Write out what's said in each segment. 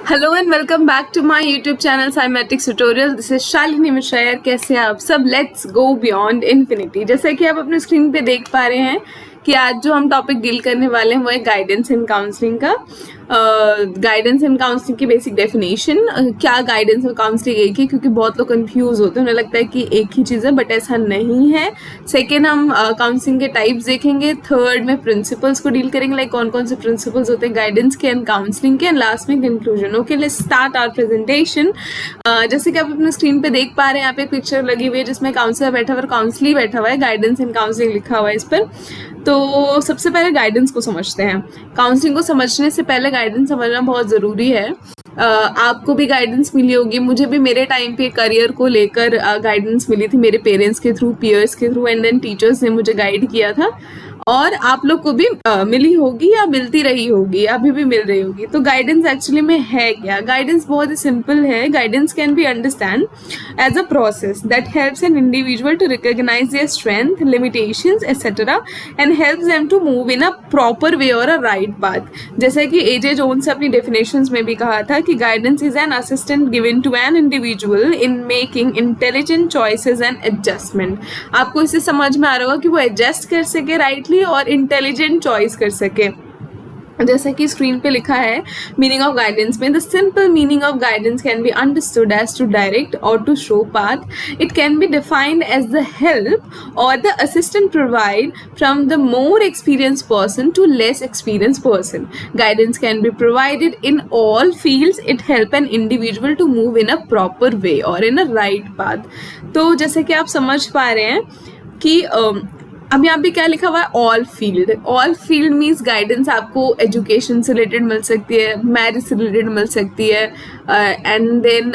Hello and welcome back to my YouTube channel cymatics tutorial. This is Shalini Mishra. कैसे हैं आप सब? Let's go beyond infinity. जैसा कि आप अपने स्क्रीन पे देख पा रहे हैं कि आज जो हम टॉपिक डील करने वाले हैं वो है गाइडेंस इन काउंसलिंग का। गाइडेंस इन काउंसलिंग की बेसिक डेफिनेशन। क्या गाइडेंस और काउंसलिंग एक ही? क्योंकि बहुत लोग कंफ्यूज होते हैं, उन्हें लगता है कि एक ही चीज़ है, बट ऐसा नहीं है। सेकेंड, हम काउंसलिंग के टाइप्स देखेंगे। थर्ड में प्रिंसिपल्स को डील करेंगे, लाइक कौन कौन से प्रिंसिपल्स होते हैं गाइडेंस के एंड काउंसलिंग के। एंड लास्ट में conclusion. Okay, let's start our presentation. जैसे कि आप अपने स्क्रीन पे देख पा रहे हैं, यहाँ पे एक पिक्चर लगी हुई है जिसमें काउंसलर बैठा हुआ है, काउंसली बैठा हुआ है, गाइडेंस एंड काउंसलिंग लिखा हुआ है इस पर। तो सबसे पहले गाइडेंस को समझते हैं। काउंसलिंग को समझने से पहले गाइडेंस समझना बहुत ज़रूरी है। आपको भी गाइडेंस मिली होगी, मुझे भी मेरे टाइम पे करियर को लेकर गाइडेंस मिली थी मेरे पेरेंट्स के थ्रू, पीयर्स के थ्रू, एंड देन टीचर्स ने मुझे गाइड किया था। और आप लोग को भी मिली होगी या मिलती रही होगी, अभी भी मिल रही होगी। तो गाइडेंस एक्चुअली में है क्या? गाइडेंस बहुत ही सिंपल है। Guidance can be understand as a process that helps an individual to recognise their strength, limitations etcetera and helps them to move in a proper way और अ राइट पाथ। जैसे कि एजे Jones ने अपनी definitions में भी कहा था कि guidance is an assistant given to an individual in making intelligent choices and adjustment. आपको इससे समझ में आ रहा होगा कि वो एडजस्ट कर सके राइटली और इंटेलिजेंट चॉइस कर सके। जैसा कि स्क्रीन पे लिखा है मीनिंग ऑफ गाइडेंस में, the simple meaning of guidance can be understood as to direct और to show path. It can be defined as the help और the assistant provide from the more experienced person to less experienced person. Guidance can be provided in all fields. It help an individual to move in a proper way or in a right path. तो जैसे कि आप समझ पा रहे हैं कि अब यहाँ पे क्या लिखा हुआ है? All field. All field means guidance आपको एजुकेशन से रिलेटेड मिल सकती है, मैरिज से रिलेटेड मिल सकती है, एंड देन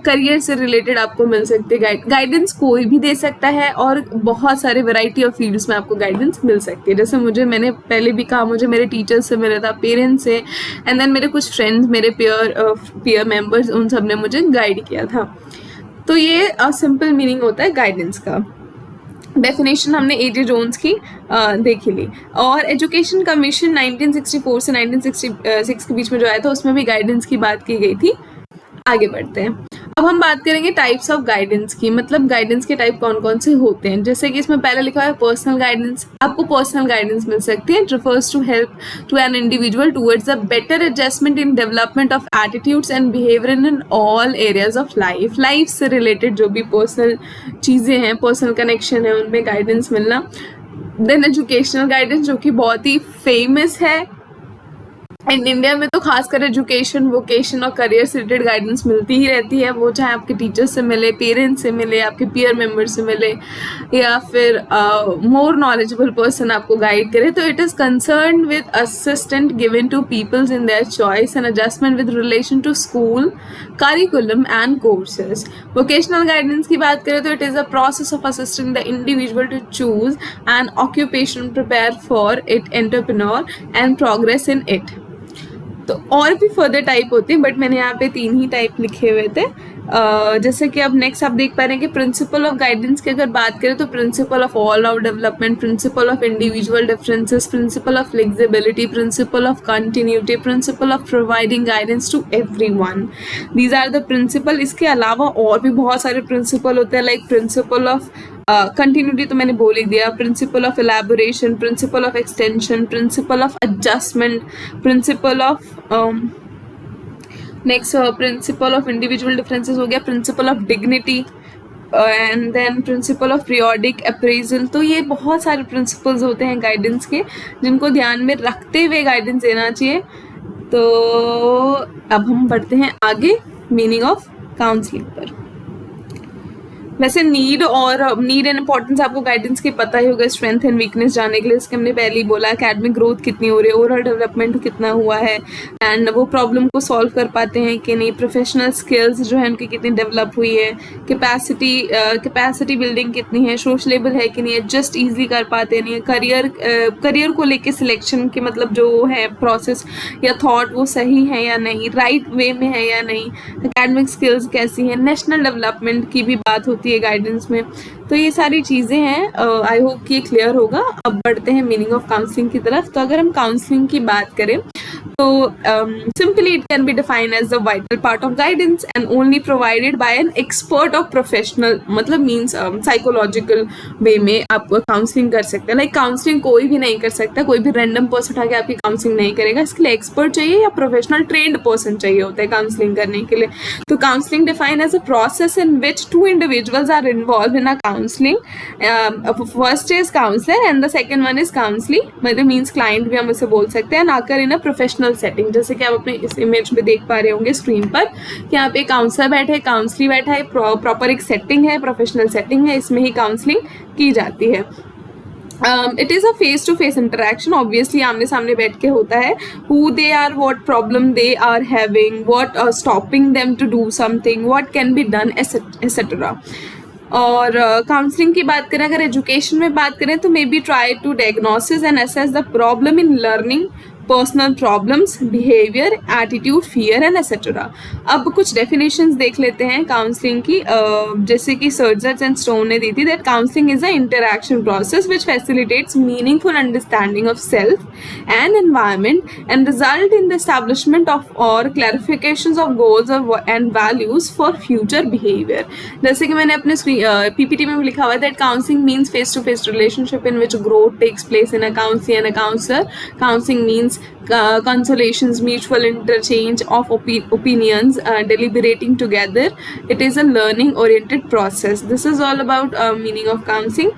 करियर से रिलेटेड आपको मिल सकती है। गाइडेंस कोई भी दे सकता है और बहुत सारे वैरायटी ऑफ फील्ड्स में आपको गाइडेंस मिल सकती है। जैसे मैंने पहले भी कहा, मुझे मेरे टीचर्स से मिला था, पेरेंट्स से, एंड देन मेरे कुछ फ्रेंड्स, मेरे पीयर मेम्बर्स, उन सब ने मुझे गाइड किया था। तो ये सिंपल मीनिंग होता है गाइडेंस का। डेफिनेशन हमने एजे जोन्स की देखी ली। और एजुकेशन कमीशन 1964 से 1966 के बीच में जो आया था, उसमें भी गाइडेंस की बात की गई थी। आगे बढ़ते हैं। अब हम बात करेंगे टाइप्स ऑफ गाइडेंस की, मतलब गाइडेंस के टाइप कौन कौन से होते हैं। जैसे कि इसमें पहले लिखा है पर्सनल गाइडेंस। आपको पर्सनल गाइडेंस मिल सकती है। It refers to help to an individual towards a better adjustment in development of attitudes and behaviour in all areas of life. Life से रिलेटेड जो भी पर्सनल चीज़ें हैं, पर्सनल कनेक्शन है, उनमें गाइडेंस मिलना। देन एजुकेशनल गाइडेंस, जो कि बहुत ही फेमस है एंड इंडिया में तो खासकर एजुकेशन, वोकेशन और करियर से रिलेटेड गाइडेंस मिलती ही रहती है। वो चाहे आपके टीचर से मिले, पेरेंट्स से मिले, आपके पीयर मेंबर से मिले, या फिर मोर नॉलेजेबल पर्सन आपको गाइड करे। तो it is concern with assistant given to peoples in their choice and adjustment with relation to school curriculum and courses. Vocational guidance की बात करें तो it is a process of assisting the individual to choose an occupation, prepare for it, entrepreneur and progress in it. तो और भी further type होती है, but मैंने यहाँ पे 3 ही टाइप लिखे हुए थे। जैसे कि अब नेक्स्ट आप देख पा रहे हैं कि प्रिंसिपल ऑफ गाइडेंस की अगर बात करें तो principle of all out development, principle of individual differences, principle of flexibility, principle of continuity, principle of providing guidance to everyone. These are the principle. इसके अलावा और भी बहुत सारे प्रिंसिपल होते हैं, लाइक प्रिंसिपल ऑफ कंटिन्यूटी तो मैंने बोल ही दिया, principle of elaboration, principle of extension, principle of adjustment, principle of next principle of individual differences हो गया, principle of dignity, and then principle of periodic appraisal. तो ये बहुत सारे प्रिंसिपल्स होते हैं गाइडेंस के, जिनको ध्यान में रखते हुए गाइडेंस देना चाहिए। तो अब हम बढ़ते हैं आगे मीनिंग ऑफ काउंसलिंग पर। वैसे नीड एंड इंपॉर्टेंस आपको गाइडेंस की पता ही होगा, स्ट्रेंथ एंड वीकनेस जानने के लिए। इसके हमने पहले ही बोला, एकेडमिक ग्रोथ कितनी हो रही है, ओवरऑल डेवलपमेंट कितना हुआ है, एंड वो प्रॉब्लम को सॉल्व कर पाते हैं कि नहीं, प्रोफेशनल स्किल्स जो है उनकी कितनी डेवलप हुई है, कैपेसिटी बिल्डिंग कितनी है, सोशलेबल है कि नहीं, एडजस्ट ईजिली कर पाते नहीं, करियर को लेके सिलेक्शन के मतलब जो है प्रोसेस या थॉट वो सही है या नहीं, राइट वे में है या नहीं, एकेडमिक स्किल्स कैसी हैं, नेशनल डेवलपमेंट की भी बात होती है गाइडेंस में। तो ये सारी चीज़ें हैं। आई होप कि ये क्लियर होगा। अब बढ़ते हैं मीनिंग ऑफ काउंसलिंग की तरफ। तो अगर हम काउंसलिंग की बात करें तो simply it can be defined as the vital part of guidance and only provided by an expert of professional, मतलब मीन्स साइकोलॉजिकल वे में आप काउंसलिंग कर सकते हैं। लाइक काउंसलिंग कोई भी नहीं कर सकता, कोई भी रैंडम पर्सन उठा के आपकी काउंसलिंग नहीं करेगा, इसके लिए एक्सपर्ट चाहिए या प्रोफेशनल ट्रेंड पर्सन चाहिए होता है काउंसलिंग करने के लिए। तो counselling defined as a process in which two individuals are involve in a counselling. First is counsellor and the second one is counselee, मतलब मीन्स क्लाइंट भी हम इसे बोल सकते हैं, आकर इन अ प्रोफेशनल सेटिंग। जैसे कि आप अपने इस इमेज में देख पा रहे होंगे स्क्रीन पर कि यहाँ पे काउंसलर बैठे, काउंसली बैठा है, प्रॉपर एक सेटिंग है, प्रोफेशनल सेटिंग है, इसमें ही काउंसलिंग की जाती है। It is a face to face interaction, obviously आमने सामने बैठ के होता है। Who they are, what problem they are having, what stopping them to do something, what can be done, etcetera. और काउंसलिंग की बात करें, अगर एजुकेशन में बात करें तो may be try to diagnosis and assess the problem in learning, personal problems, behaviour, attitude, fear and etcetera. अब कुछ डेफिनेशंस देख लेते हैं काउंसलिंग की, जैसे कि सर्जर्स एंड स्टोन ने दी थी, that counselling is a interaction process which facilitates meaningful understanding of self and environment and result in the establishment of और clarifications of goals and values for future behaviour. जैसे कि मैंने अपने पीपीटी में भी लिखा हुआ है that counselling means face to face relationship in which growth takes place in a counselee and a counsellor. Counseling means consolations, mutual interchange of opinions, deliberating together. It is a learning oriented process. This is all about meaning of counseling.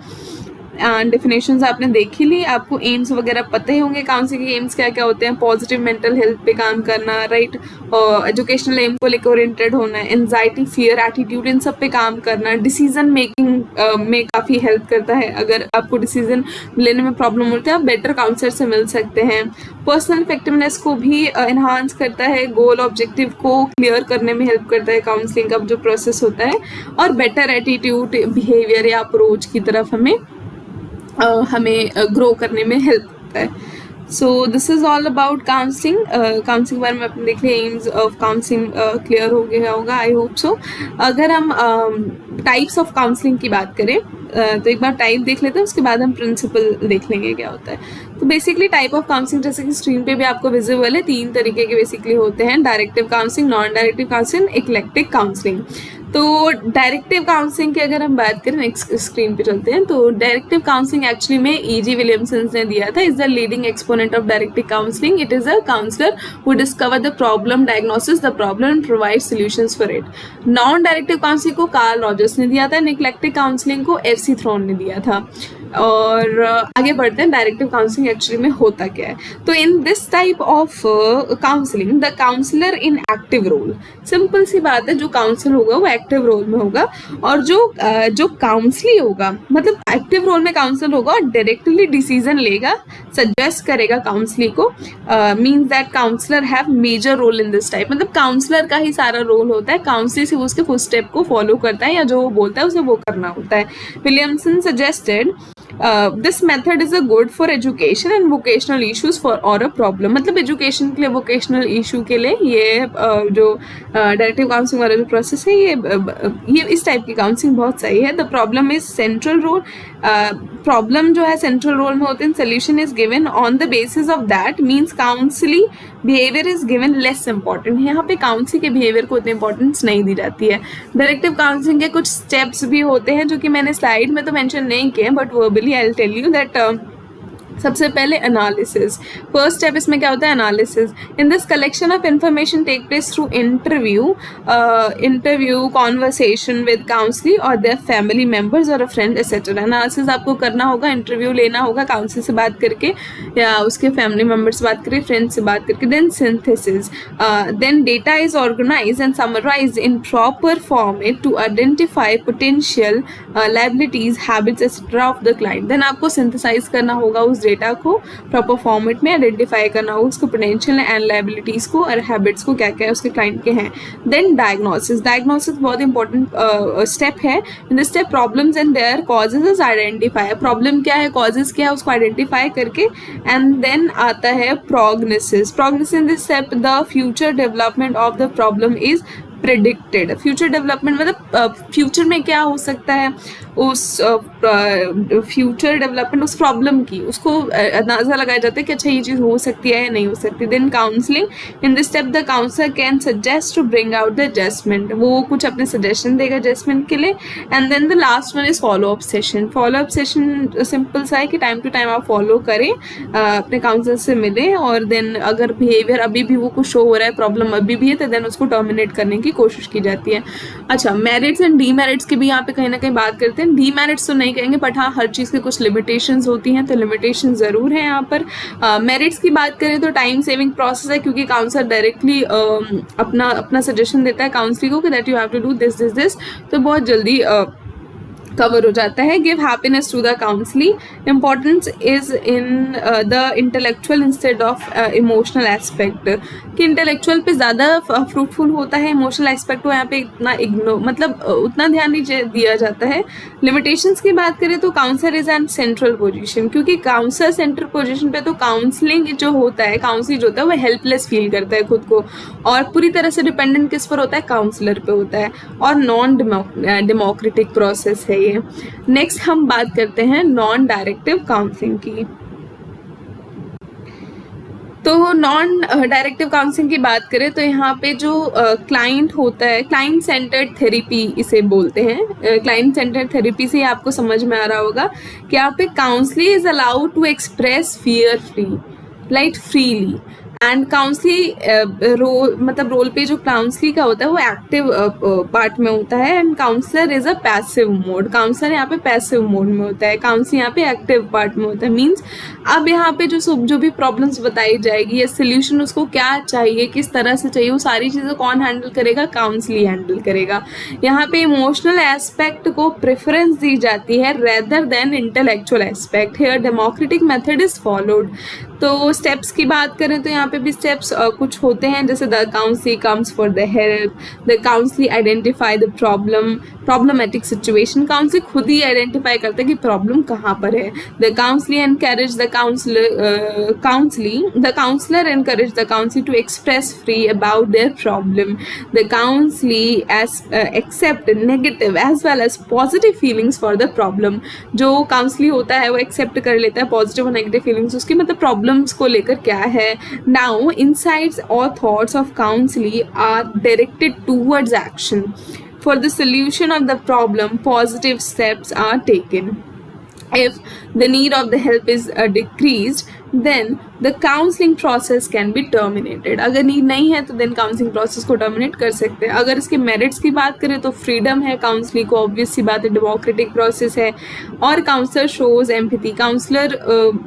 And definitions आपने देख ही ली, आपको AIIMS वगैरह पता ही होंगे counselling के AIIMS क्या क्या होते हैं। पॉजिटिव मेंटल हेल्थ पे काम करना, राइट, और एजुकेशनल एम को लेकर ओरिएंटेड होना, एंजाइटी, फियर, एटीट्यूड, इन सब पे काम करना। डिसीजन मेकिंग में काफ़ी हेल्प करता है, अगर आपको डिसीजन लेने में प्रॉब्लम होती है आप बेटर काउंसलर से मिल सकते हैं। पर्सनल इफेक्टिवनेस को भी इन्हांस करता है, गोल ऑब्जेक्टिव को क्लियर करने में हेल्प करता है काउंसलिंग का जो प्रोसेस होता है, और बेटर एटीट्यूड, बिहेवियर या अप्रोच की तरफ हमें ग्रो करने में हेल्प करता है। So this is all about counselling. Counselling के बारे में आपने देख लिया, एम्स ऑफ काउंसलिंग क्लियर हो गया होगा, आई होप सो। अगर हम टाइप्स ऑफ काउंसलिंग की बात करें तो एक बार टाइप देख लेते हैं, उसके बाद हम प्रिंसिपल देख लेंगे क्या होता है। तो बेसिकली टाइप ऑफ काउंसलिंग जैसे कि स्क्रीन पे भी आपको विजिबल है, 3 तरीके के बेसिकली होते हैं, directive counselling, non directive counselling, eclectic counselling. तो डायरेक्टिव काउंसलिंग की अगर हम बात करें, नेक्स्ट स्क्रीन पे चलते हैं, तो डायरेक्टिव काउंसलिंग एक्चुअली में E.G. विलियमसन ने दिया था, is the leading exponent of directive counselling. It is a counsellor who discover the problem, diagnosis the problem and provide solutions for it. Non directive counselling को Carl Rogers ने दिया था, eclectic counselling को F.C. Throne ने दिया था। और आगे बढ़ते हैं, डायरेक्टिव काउंसलिंग एक्चुअली में होता क्या है। तो in this type of counselling the counsellor in active role, simple सी बात है, जो काउंसलर होगा वो एक्टिव रोल में होगा, और जो काउंसली होगा, मतलब एक्टिव रोल में काउंसलर होगा और डायरेक्टली डिसीजन लेगा, सजेस्ट करेगा काउंसली को। Means that counsellor have major role in this type, मतलब काउंसलर का ही सारा रोल होता है, काउंसली सिर्फ उसके फुट स्टेप को फॉलो करता है या जो वो बोलता है उसे वो करना होता है। Williamson suggested this method is a good for education and vocational issues for और अ प्रॉब्लम, मतलब एजुकेशन के लिए, वोकेशनल इशू के लिए ये जो डायरेक्टिव काउंसलिंग वाला जो प्रोसेस है, ये इस टाइप की काउंसलिंग बहुत सही है। The problem is central role, problem जो है सेंट्रल रोल में होते हैं, solution is given on the basis of that, means counselee behaviour is given less important. यहाँ पे काउंसली के बिहेवियर को इतनी इंपॉर्टेंस नहीं दी जाती है। डायरेक्टिव काउंसलिंग के कुछ स्टेप्स भी होते हैं जो कि मैंने स्लाइड में तो मेंशन नहीं किए, but verbally I will tell you that सबसे पहले एनालिसिस, फर्स्ट स्टेप इसमें क्या होता है, analysis. In this collection of information take place through interview conversation with counselee और देयर फैमिली मेम्बर्स और अ फ्रेंड एसेट्रा। एनालिसिस आपको करना होगा, इंटरव्यू लेना होगा काउंसली से बात करके या उसके फैमिली मेम्बर्स से बात करके, फ्रेंड्स से बात करके। Then synthesis, then data is organise and summarise in proper format to identify potential liabilities, habits etcetera of the client. Then आपको सिंथेसाइज करना होगा उस डेटा को, प्रॉपर फॉर्मेट में आइडेंटिफाई करना होगा उसको पोटेंशियल एंड लायबिलिटीज को और हैबिट्स को, क्या क्या उसके क्लाइंट के हैं। देन डायग्नोसिस, डायग्नोसिस बहुत इंपॉर्टेंट स्टेप है। In this step problems and their causes is identify, problem क्या है, कॉजेज क्या है, उसको आइडेंटिफाई करके। एंड देन आता है prognosis, prognosis in this step the future development of the problem is predicted. Future development मतलब फ्यूचर में क्या हो सकता है, उस फ्यूचर डेवलपमेंट उस प्रॉब्लम की उसको अंदाज़ा लगाया जाता है कि अच्छा ये चीज़ हो सकती है या नहीं हो सकती। Then counselling, in this step the counsellor can suggest to bring out the adjustment, वो कुछ अपने सजेशन देगा एडजस्टमेंट के लिए। And then the last one is follow up session. Follow up session simple सा है कि टाइम टू टाइम आप फॉलो करें, अपने काउंसलर से मिलें, और देन अगर बिहेवियर अभी भी वो कुछ शो हो रहा है, प्रॉब्लम अभी भी है, तो देन उसको टर्मिनेट करने की कोशिश की जाती है। अच्छा, मेरिट्स एंड डीमेरिट्स की भी यहाँ पे कहीं ना कहीं बात करते हैं। डीमेरिट्स तो नहीं कहेंगे, बट हाँ हर चीज़ की कुछ लिमिटेशंस होती हैं, तो लिमिटेशन ज़रूर है यहाँ पर। मेरिट्स की बात करें तो टाइम सेविंग प्रोसेस है, क्योंकि काउंसलर डायरेक्टली अपना सजेशन देता है काउंसलर को कि that you have to do this this this, तो बहुत जल्दी कवर हो जाता है। Give happiness to the counselee, importance is in the intellectual instead of emotional aspect, कि इंटेलेक्चुअल पे ज़्यादा फ्रूटफुल होता है, इमोशनल एस्पेक्ट को यहाँ पे इतना मतलब उतना ध्यान नहीं दिया जाता है। लिमिटेशंस की बात करें तो counsellor is an central position, क्योंकि काउंसलर सेंट्रल पोजीशन पे तो काउंसलिंग जो होता है, काउंसलिंग जो होता है वो हेल्पलेस फील करता है खुद को, और पूरी तरह से डिपेंडेंट किस पर होता है, काउंसलर पे होता है, और नॉन डेमोक्रेटिक प्रोसेस है ये। नेक्स्ट हम बात करते हैं नॉन डायरेक्टिव काउंसलिंग की। तो नॉन डायरेक्टिव काउंसलिंग की बात करें तो यहाँ पे जो क्लाइंट होता है, क्लाइंट सेंटर्ड थेरेपी इसे बोलते हैं। क्लाइंट सेंटर्ड थेरेपी से आपको समझ में आ रहा होगा कि यहाँ पे counsellor is allowed to express fear freely and counselee role पे जो काउंसली का होता है वो एक्टिव पार्ट में होता है, and counsellor is a passive mode. Counsellor यहाँ पे पैसिव मोड में होता है, काउंसलर यहाँ पे एक्टिव पार्ट में होता है। मीन्स अब यहाँ पे जो भी प्रॉब्लम्स बताई जाएगी या सोल्यूशन उसको क्या चाहिए, किस तरह से चाहिए, वो सारी चीज़ें कौन हैंडल करेगा, काउंसलर हैंडल करेगा। यहाँ पे इमोशनल एस्पेक्ट को प्रेफरेंस दी जाती है rather than intellectual aspect. Here democratic method is followed. तो स्टेप्स की बात करें तो यहाँ पे भी स्टेप्स कुछ होते हैं, जैसे the counsellor comes for the help, the counsellor identify the problematic situation, counsellor खुद ही आइडेंटिफाई करते हैं कि प्रॉब्लम कहाँ पर है। The counsellor encourage the counsellor encourage the counsellor to express free about their problem. The counsellor accept negative as well as positive feelings for the problem. जो counsellor होता है वो एक्सेप्ट कर लेता है पॉजिटिव और नेगेटिव फीलिंग्स उसकी, मतलब प्रॉब्लम्स को लेकर क्या है। Now insights or thoughts of counseling are directed towards action. For the solution of the problem, positive steps are taken. If the need of the help is decreased, then the counseling process can be terminated. अगर need नहीं है तो then counselling process को terminate कर सकते हैं। अगर इसके मेरिट्स की बात करें तो फ्रीडम है काउंसलिंग को, ऑब्वियस सी बात है, डेमोक्रेटिक प्रोसेस है, और काउंसलर शोज एम्पैथी। काउंसलर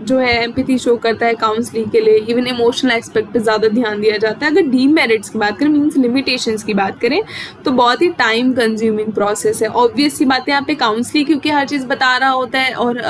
जो है एम्पैथी शो करता है काउंसलिंग के लिए, इवन इमोशनल एस्पेक्ट पे ज़्यादा ध्यान दिया जाता है। अगर डीमेरिट्स की बात करें, मीन्स लिमिटेशंस की बात करें, तो बहुत ही टाइम कंज्यूमिंग प्रोसेस है। ऑब्वियस सी बात है, यहाँ पे काउंसलिंग क्योंकि हर चीज़ बता रहा होता है, और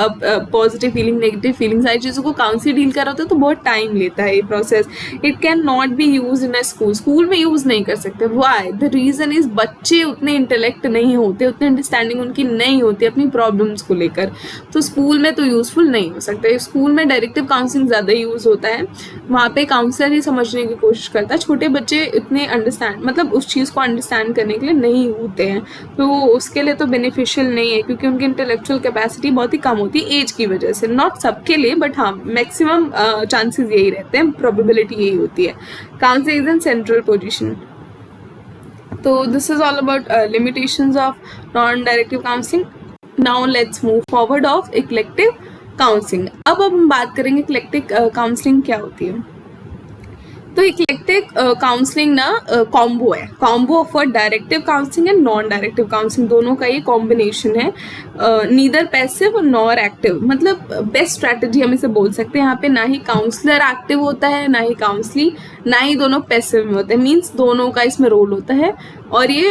पॉजिटिव फीलिंग, नेगेटिव फीलिंग, सारी चीज़ों को काउंसलर डील कर रहा होता है, तो बहुत टाइम लेता है ये process. It can not be use in a school में यूज़ नहीं कर सकते। वाई? द रीज़न इज बच्चे उतने इंटेलेक्ट नहीं होते, उतने अंडरस्टैंडिंग उनकी नहीं होती अपनी प्रॉब्लम्स को लेकर, तो स्कूल में तो यूज़फुल नहीं हो सकता। स्कूल में डायरेक्टिव काउंसलिंग ज़्यादा यूज़ होता है, वहाँ पे काउंसलर ही समझने की कोशिश करता है। छोटे बच्चे इतने मतलब उस चीज़ को अंडरस्टैंड करने के लिए नहीं होते हैं, तो उसके लिए तो बेनिफिशियल नहीं है, क्योंकि उनकी इंटेलेक्चुअल कैपेसिटी बहुत ही कम होती है एज की वजह से। नॉट सबके लिए, बट हाँ मैक्सिमम चांसेस यही रहते हैं, प्रोबेबिलिटी यही होती है। Counsellor is in central position. तो this is all about limitations of non directive counselling. Now let's move forward of eclectic counselling. अब हम बात करेंगे इक्लेक्टिव काउंसलिंग क्या होती है। तो इक्लेक्टिव काउंसलिंग ना कॉम्बो है, combo for directive counselling and non directive counselling, दोनों का ये कॉम्बिनेशन है। नीदर पैसिव नॉर एक्टिव, मतलब बेस्ट स्ट्रैटेजी हम इसे बोल सकते हैं। यहाँ पे ना ही काउंसलर एक्टिव होता है, ना ही काउंसली, ना ही दोनों पैसिव में होते हैं, मीन्स दोनों का इसमें रोल होता है, और ये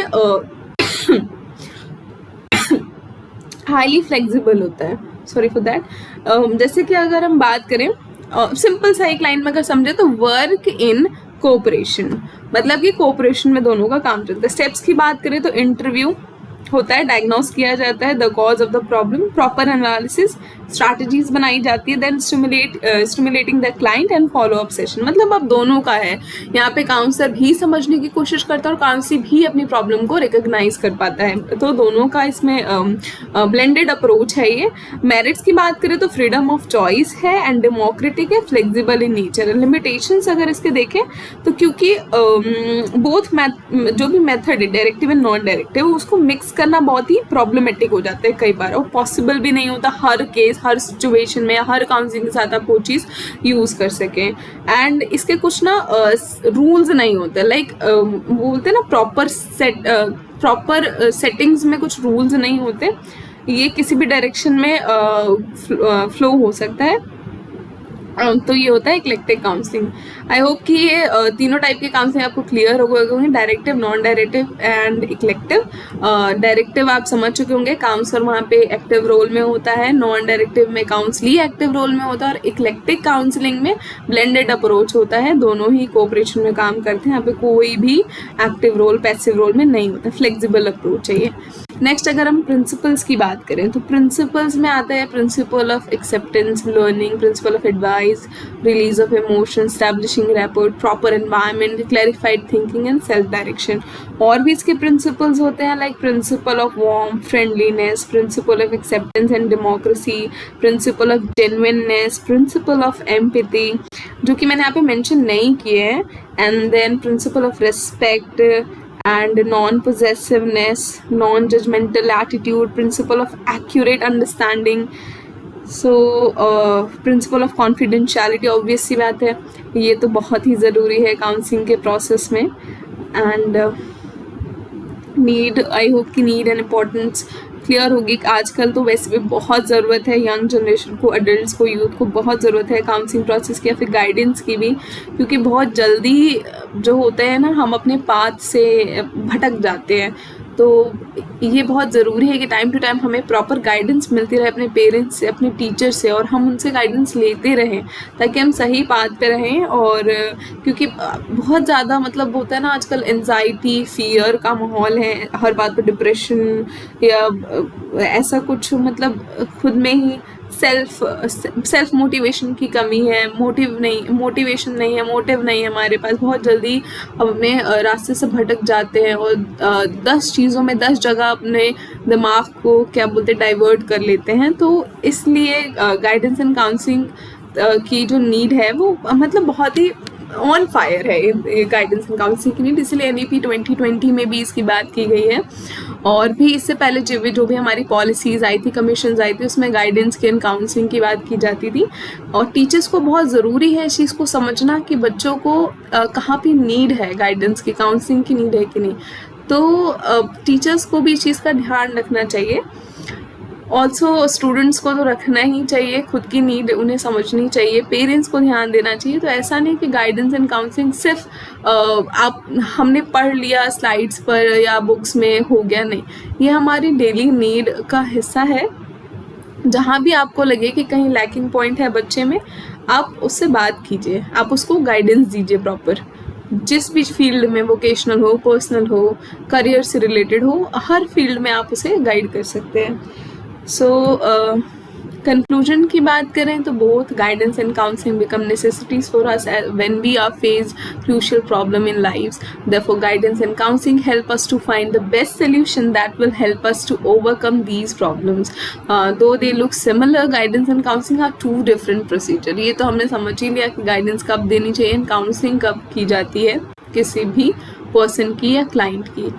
हाईली फ्लेक्सिबल होता है। Sorry for that. जैसे कि अगर हम बात करें सिंपल सा एक लाइन में अगर समझे तो वर्क इन कोऑपरेशन, मतलब कि कोऑपरेशन में दोनों का काम चलता है। स्टेप्स की बात करें तो इंटरव्यू, होता है, डायग्नोस किया जाता है the cause of the problem, proper analysis, strategies बनाई जाती है, then stimulating the client and follow up session. मतलब अब दोनों का है, यहाँ पे काउंसलर भी समझने की कोशिश करता है और काउंसलर भी अपनी प्रॉब्लम को रिकॉग्नाइज कर पाता है, तो दोनों का इसमें ब्लेंडेड अप्रोच है ये। मेरिट्स की बात करें तो फ्रीडम ऑफ चॉइस है एंड डेमोक्रेटिक है, फ्लेक्सिबल इन नेचर। लिमिटेशंस अगर इसके देखें तो क्योंकि बोथ जो भी मेथड है डायरेक्टिव एंड नॉन डायरेक्टिव, उसको मिक्स करना बहुत ही प्रॉब्लमैटिक हो जाता है कई बार, और पॉसिबल भी नहीं होता हर केस हर सिचुएशन में हर काउंसलिंग के साथ आप वो चीज़ यूज़ कर सकें। एंड इसके कुछ ना रूल्स नहीं होते, लाइक बोलते हैं ना प्रॉपर सेटिंग्स में कुछ रूल्स नहीं होते, ये किसी भी डायरेक्शन में फ्लो हो सकता है। तो ये होता है इक्लेक्टिक काउंसलिंग। आई होप कि ये तीनों टाइप के काउंसलिंग आपको क्लियर हो गए होंगे, directive, non directive and eclectic. Directive आप समझ चुके होंगे, काउंसलर वहाँ पे एक्टिव रोल में होता है, नॉन डायरेक्टिव में काउंसली एक्टिव रोल में होता है, और इक्लेक्टिक काउंसलिंग में ब्लेंडेड अप्रोच होता है, दोनों ही कोऑपरेशन में काम करते हैं, यहाँ पे कोई भी एक्टिव रोल पैसिव रोल में नहीं होता, फ्लेक्सिबल अप्रोच है ये। नेक्स्ट अगर हम प्रिंसिपल्स की बात करें तो प्रिंसिपल्स में आता है principle of acceptance learning, principle of advice, release of emotion, establishing rapport, proper environment, clarified thinking and self direction. और भी इसके प्रिंसिपल्स होते हैं like principle of warm friendliness, principle of acceptance and democracy, principle of genuineness, principle of empathy, जो कि मैंने यहाँ पे मेंशन नहीं किए हैं, and then principle of respect and non-possessiveness, non-judgmental attitude, principle of accurate understanding, so principle of confidentiality, obvious सी बात है, ये तो बहुत ही ज़रूरी है काउंसलिंग के प्रोसेस में। एंड नीड, आई होप कि नीड एंड इम्पोर्टेंस क्लियर होगी। आजकल तो वैसे भी बहुत ज़रूरत है यंग जनरेशन को, अडल्ट्स को, यूथ को बहुत ज़रूरत है काउंसलिंग प्रोसेस की या फिर गाइडेंस की भी, क्योंकि बहुत जल्दी जो होता है ना हम अपने पाथ से भटक जाते हैं, तो ये बहुत ज़रूरी है कि टाइम टू टाइम हमें प्रॉपर गाइडेंस मिलती रहे अपने पेरेंट्स से, अपने टीचर से, और हम उनसे गाइडेंस लेते रहें ताकि हम सही पाथ पे रहें। और क्योंकि बहुत ज़्यादा मतलब होता है ना आजकल एंजाइटी फियर का माहौल है, हर बात पे डिप्रेशन या ऐसा कुछ, मतलब खुद में ही सेल्फ मोटिवेशन की कमी है, मोटिवेशन नहीं है, मोटिव नहीं है हमारे पास, बहुत जल्दी हम अपने रास्ते से भटक जाते हैं और 10 चीज़ों में 10 जगह अपने दिमाग को क्या बोलते डाइवर्ट कर लेते हैं। तो इसलिए गाइडेंस एंड काउंसलिंग की जो नीड है वो मतलब बहुत ही ऑन फायर है गाइडेंस एंड काउंसलिंग की नीड, इसलिए NEP 2020 में भी इसकी बात की गई है। और भी इससे पहले जो भी हमारी पॉलिसीज़ आई थी, कमीशंस आई थी, उसमें गाइडेंस की एंड काउंसलिंग की बात की जाती थी। और टीचर्स को बहुत ज़रूरी है इस चीज़ को समझना कि बच्चों को कहाँ पे नीड है, गाइडेंस की, काउंसलिंग की नीड है कि नहीं। तो टीचर्स को भी इस चीज़ का ध्यान रखना चाहिए। ऑल्सो स्टूडेंट्स को तो रखना ही चाहिए, खुद की नीड उन्हें समझनी चाहिए, पेरेंट्स को ध्यान देना चाहिए। तो ऐसा नहीं कि गाइडेंस एंड काउंसलिंग सिर्फ हमने पढ़ लिया स्लाइड्स पर या बुक्स में हो गया, नहीं, ये हमारी डेली नीड का हिस्सा है। जहाँ भी आपको लगे कि कहीं लैकिंग पॉइंट है बच्चे में, आप उससे बात कीजिए, आप उसको गाइडेंस दीजिए प्रॉपर, जिस भी फील्ड में, वोकेशनल हो, पर्सनल हो, करियर से रिलेटेड हो, हर फील्ड में आप उसे गाइड कर सकते हैं। सो कंक्लूजन की बात करें तो both guidance and counselling become necessities for us when we are face crucial problem in lives. Therefore, guidance and counseling help us to find the best solution that will help us to overcome these problems. Though they look similar, guidance and counseling are two different procedures. ये तो हमने समझ ही लिया कि guidance कब देनी चाहिए and counselling कब की जाती है किसी भी पर्सन की या क्लाइंट की।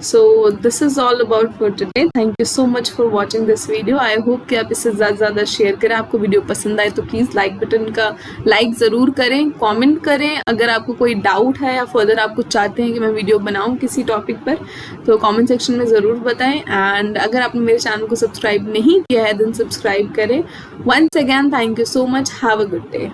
So this is all about for today. Thank you so much for watching this video. I hope कि आप इसे ज़्यादा शेयर करें। आपको वीडियो पसंद आए तो प्लीज़ लाइक बटन का लाइक ज़रूर करें, कमेंट करें। अगर आपको कोई डाउट है या फर्दर आप कुछ चाहते हैं कि मैं वीडियो बनाऊं किसी टॉपिक पर, तो कमेंट सेक्शन में ज़रूर बताएं। एंड अगर आपने मेरे चैनल को सब्सक्राइब नहीं किया है देन सब्सक्राइब करें। Once again thank you so much, have a good day.